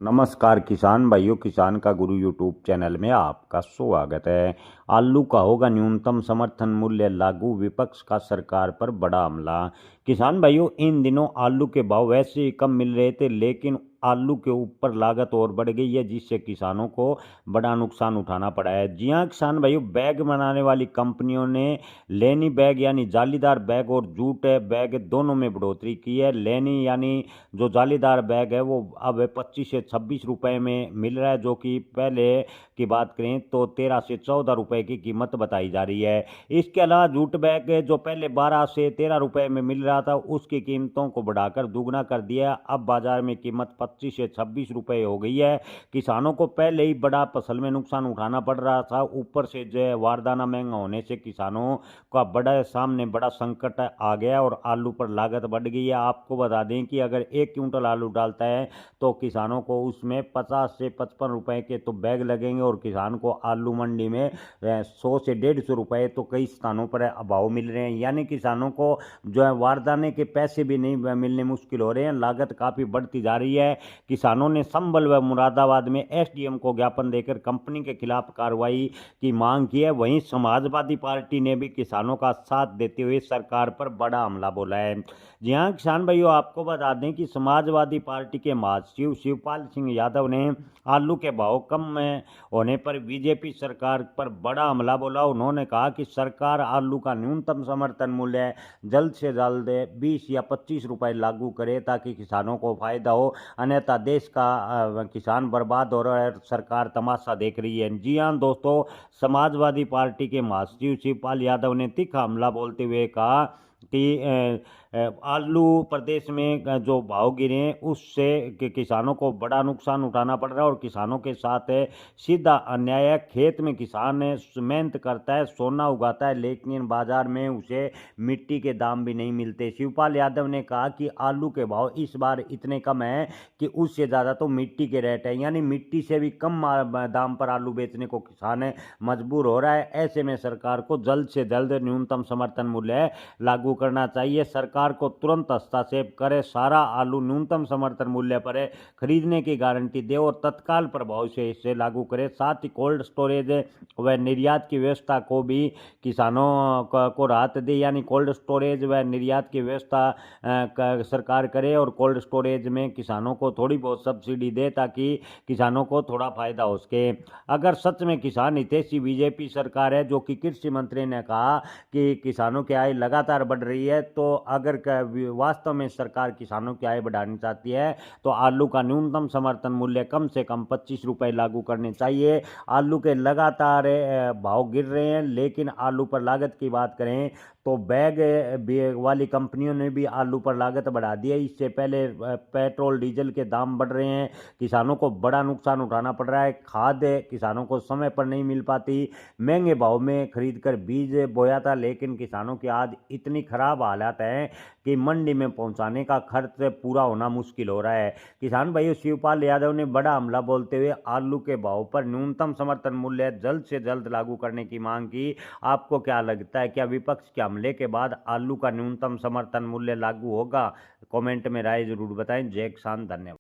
नमस्कार किसान भाइयों, किसान का गुरु यूट्यूब चैनल में आपका स्वागत है। आलू का होगा न्यूनतम समर्थन मूल्य लागू, विपक्ष का सरकार पर बड़ा हमला। किसान भाइयों, इन दिनों आलू के भाव वैसे ही कम मिल रहे थे, लेकिन आलू के ऊपर लागत और बढ़ गई है, जिससे किसानों को बड़ा नुकसान उठाना पड़ा है। जी हाँ किसान भाइयों, बैग बनाने वाली कंपनियों ने लेनी बैग यानी जालीदार बैग और जूट बैग दोनों में बढ़ोतरी की है। लेनी यानी जो जालीदार बैग है वो अब 25 से 26 रुपए में मिल रहा है, जो कि पहले की बात करें तो 13 से 14 रुपए की कीमत बताई जा रही है। इसके अलावा जूट बैग जो पहले 12 से 13 रुपए में मिल रहा था, उसकी कीमतों को बढ़ाकर दुगना कर दिया। अब बाजार में कीमत 25 से 26 रुपए हो गई है। किसानों को पहले ही बड़ा फसल में नुकसान उठाना पड़ रहा था, ऊपर से जो है वारदाना महंगा होने से किसानों का बड़ा सामने बड़ा संकट आ गया और आलू पर लागत बढ़ गई है। आपको बता दें कि अगर 1 क्विंटल आलू डालता है तो किसानों को उसमें 50 से 55 रुपए के तो बैग लगेंगे और किसान को आलू मंडी में 100 से 150 रुपए तो कई स्थानों पर अभाव मिल रहे हैं। यानी किसानों को जो है वारदाने के पैसे भी नहीं मिलने मुश्किल हो रहे हैं, लागत काफ़ी बढ़ती जा रही है। किसानों ने संभल व मुरादाबाद में एसडीएम को ज्ञापन देकर कंपनी के खिलाफ कार्रवाई की मांग की है। वहीं समाजवादी पार्टी ने भी किसानों का साथ देते हुए सरकार पर बड़ा हमला बोला है। जी हाँ किसान भाइयों, आपको बता दें कि समाजवादी पार्टी के महासचिव शिवपाल सिंह यादव ने आलू के भाव कम होने पर बीजेपी सरकार पर बड़ा हमला बोला। उन्होंने कहा कि सरकार आलू का न्यूनतम समर्थन मूल्य जल्द से जल्द 20 या 25 रुपए लागू करे ताकि किसानों को फायदा हो, अन्यथा देश का किसान बर्बाद हो रहा है, सरकार तमाशा देख रही है। जी हाँ दोस्तों, समाजवादी पार्टी के महासचिव शिवपाल यादव ने तीखा हमला बोलते हुए कहा कि आलू प्रदेश में जो भाव गिरे हैं उससे किसानों को बड़ा नुकसान उठाना पड़ रहा है और किसानों के साथ सीधा अन्याय है। खेत में किसान मेहनत करता है, सोना उगाता है, लेकिन बाजार में उसे मिट्टी के दाम भी नहीं मिलते। शिवपाल यादव ने कहा कि आलू के भाव इस बार इतने कम हैं कि उससे ज़्यादा तो मिट्टी के रेट है, यानी मिट्टी से भी कम दाम पर आलू बेचने को किसान मजबूर हो रहा है। ऐसे में सरकार को जल्द से जल्द न्यूनतम समर्थन मूल्य लागू करना चाहिए। सरकार को तुरंत हस्तक्षेप करे, सारा आलू न्यूनतम समर्थन मूल्य पर खरीदने की गारंटी दे और तत्काल प्रभाव से इसे लागू करे। साथ ही कोल्ड स्टोरेज व निर्यात की व्यवस्था को भी किसानों को राहत दे, यानी कोल्ड स्टोरेज व निर्यात की व्यवस्था सरकार करे और कोल्ड स्टोरेज में किसानों को थोड़ी बहुत सब्सिडी दे ताकि किसानों को थोड़ा फायदा हो सके। अगर सच में किसान हितैषी बीजेपी सरकार है, जो कि कृषि मंत्री ने कहा कि किसानों की आय लगातार बढ़ रही है, तो अगर वास्तव में सरकार किसानों की आय बढ़ानी चाहती है तो आलू का न्यूनतम समर्थन मूल्य कम से कम 25 रुपए लागू करने चाहिए। आलू के लगातार भाव गिर रहे हैं, लेकिन आलू पर लागत की बात करें तो बैग वाली कंपनियों ने भी आलू पर लागत बढ़ा दी है। इससे पहले पेट्रोल डीजल के दाम बढ़ रहे हैं, किसानों को बड़ा नुकसान उठाना पड़ रहा है। खाद किसानों को समय पर नहीं मिल पाती, महंगे भाव में खरीद कर बीज बोया था, लेकिन किसानों की आज इतनी खराब हालत है कि मंडी में पहुंचाने का खर्च पूरा होना मुश्किल हो रहा है। किसान भाइयों, शिवपाल यादव ने बड़ा हमला बोलते हुए आलू के भाव पर न्यूनतम समर्थन मूल्य जल्द से जल्द लागू करने की मांग की। आपको क्या लगता है, क्या विपक्ष के हमले के बाद आलू का न्यूनतम समर्थन मूल्य लागू होगा? कमेंट में राय जरूर बताएं। जय किसान, धन्यवाद।